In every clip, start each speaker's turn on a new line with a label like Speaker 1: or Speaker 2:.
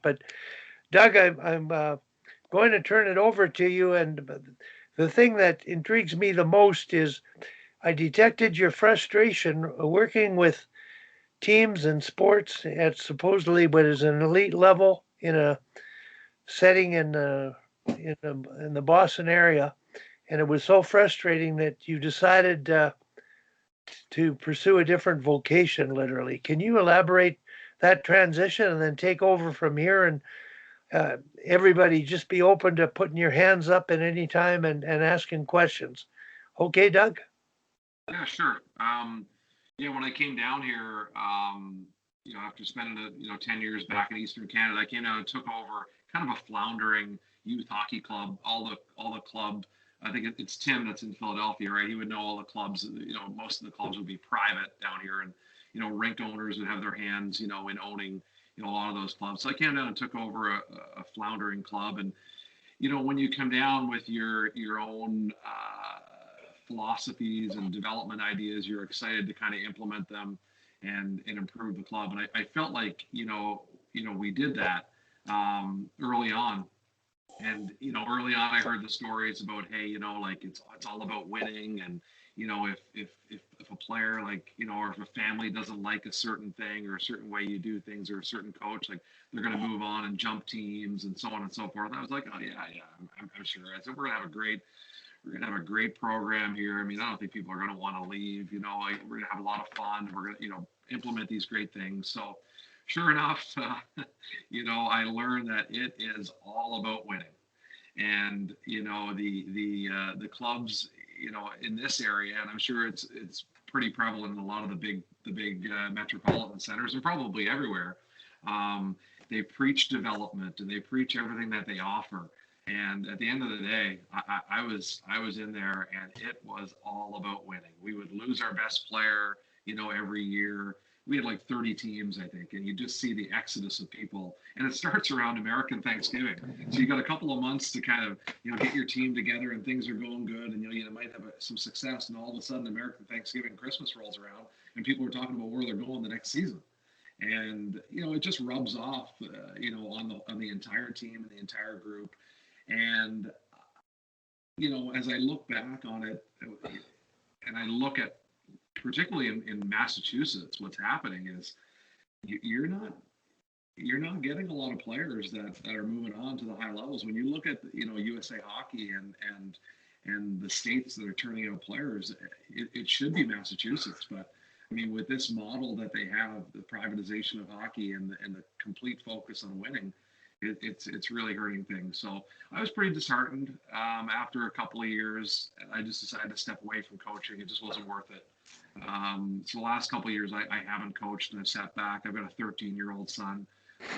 Speaker 1: But Doug, I'm going to turn it over to you. And the thing that intrigues me the most is I detected your frustration working with teams and sports at supposedly what is an elite level in a setting in the Boston area, and it was so frustrating that you decided to pursue a different vocation. Literally, can you elaborate that transition and then take over from here and everybody just be open to putting your hands up at any time and asking questions. Okay, Doug?
Speaker 2: Yeah, sure. When I came down here, after spending 10 years back in Eastern Canada, I came down and took over kind of a floundering youth hockey club. All the club, I think it's Tim that's in Philadelphia, right? He would know all the clubs. Most of the clubs would be private down here, and rink owners would have their hands, in owning a lot of those clubs. So I came down and took over a floundering club, and when you come down with your own philosophies and development ideas, you're excited to kind of implement them and improve the club. And I felt like we did that early on. And early on, I heard the stories about, hey, like it's all about winning, and if a player, like, or if a family doesn't like a certain thing or a certain way you do things or a certain coach, like they're going to move on and jump teams and so on and so forth. I was like, oh yeah, I'm sure. I said we're gonna have a great program here. I mean, I don't think people are gonna want to leave. Like, we're gonna have a lot of fun. We're gonna implement these great things. So sure enough, I learned that it is all about winning. And the clubs, in this area, and I'm sure it's pretty prevalent in a lot of the big metropolitan centers and probably everywhere. They preach development and they preach everything that they offer. And at the end of the day, I was in there, and it was all about winning. We would lose our best player, every year. We had like 30 teams, I think, and you just see the exodus of people. And it starts around American Thanksgiving. So you got a couple of months to kind of, get your team together, and things are going good, and you might have some success, and all of a sudden American Thanksgiving, Christmas rolls around, and people are talking about where they're going the next season. And it just rubs off, on the entire team and the entire group. And as I look back on it, and I look at, particularly in Massachusetts, what's happening is you're not getting a lot of players that are moving on to the high levels. When you look at USA Hockey and the states that are turning out players, it should be Massachusetts. But I mean, with this model that they have, the privatization of hockey and the complete focus on winning, it's really hurting things. So I was pretty disheartened after a couple of years. I just decided to step away from coaching. It just wasn't worth it. So the last couple of years, I haven't coached, and I've sat back. I've got a 13-year-old son.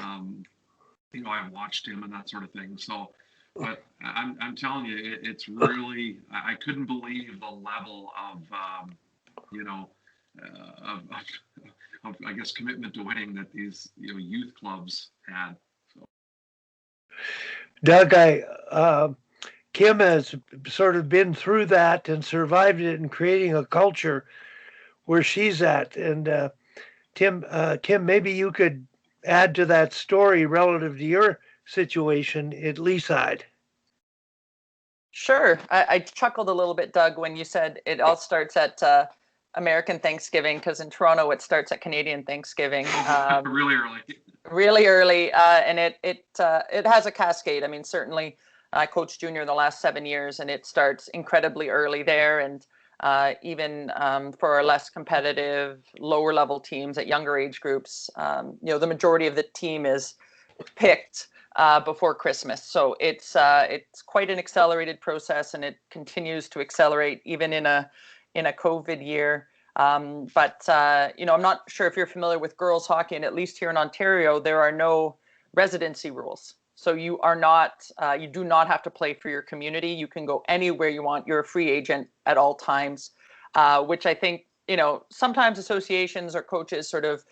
Speaker 2: I've watched him and that sort of thing. So, but I'm telling you, it's really, I couldn't believe the level of, of I guess, commitment to winning that these youth clubs had. So.
Speaker 1: Doug, Kim has sort of been through that and survived it and creating a culture where she's at. And Kim, maybe you could add to that story relative to your situation at Leaside.
Speaker 3: Sure. I chuckled a little bit, Doug, when you said it all starts at American Thanksgiving, because in Toronto it starts at Canadian Thanksgiving.
Speaker 2: Really early.
Speaker 3: Really early, and it has a cascade. I mean, certainly I coached junior the last 7 years, and it starts incredibly early there. And even for our less competitive, lower level teams at younger age groups, the majority of the team is picked before Christmas. So it's quite an accelerated process, and it continues to accelerate even in a COVID year. But I'm not sure if you're familiar with girls hockey, and at least here in Ontario, there are no residency rules. So you do not have to play for your community. You can go anywhere you want. You're a free agent at all times, which I think, sometimes associations or coaches sort of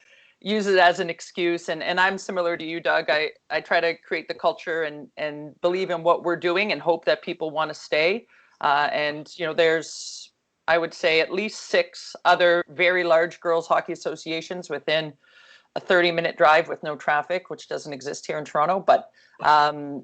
Speaker 3: use it as an excuse. And I'm similar to you, Doug. I try to create the culture and believe in what we're doing and hope that people want to stay. There's, I would say, at least 6 other very large girls hockey associations within a 30-minute drive with no traffic, which doesn't exist here in Toronto, but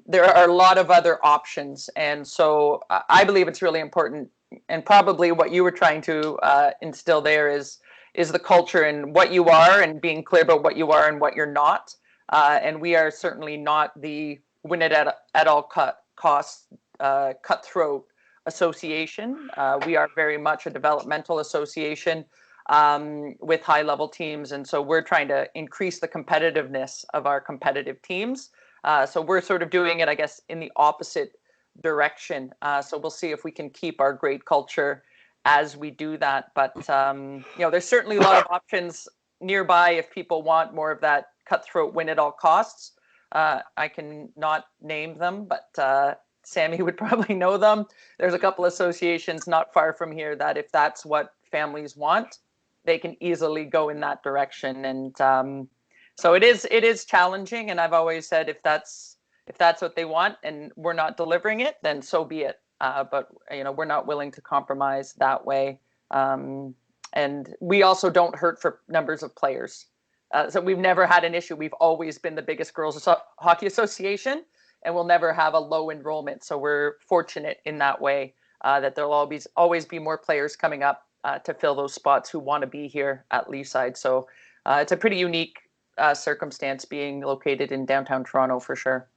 Speaker 3: there are a lot of other options. And so I believe it's really important, and probably what you were trying to instill there is the culture and what you are, and being clear about what you are and what you're not. And we are certainly not the win it at all costs cutthroat association. We are very much a developmental association with high level teams. And so we're trying to increase the competitiveness of our competitive teams. So we're sort of doing it, I guess, in the opposite direction. So we'll see if we can keep our great culture as we do that. But, there's certainly a lot of options nearby if people want more of that cutthroat win at all costs. I can not name them, but Sammy would probably know them. There's a couple associations not far from here that if that's what families want, they can easily go in that direction. And so it is challenging. And I've always said, if that's what they want and we're not delivering it, then so be it. But we're not willing to compromise that way. And we also don't hurt for numbers of players. So we've never had an issue. We've always been the biggest girls hockey association, and we'll never have a low enrollment. So we're fortunate in that way that there'll always be more players coming up to fill those spots who want to be here at Leaside. So it's a pretty unique circumstance being located in downtown Toronto for sure.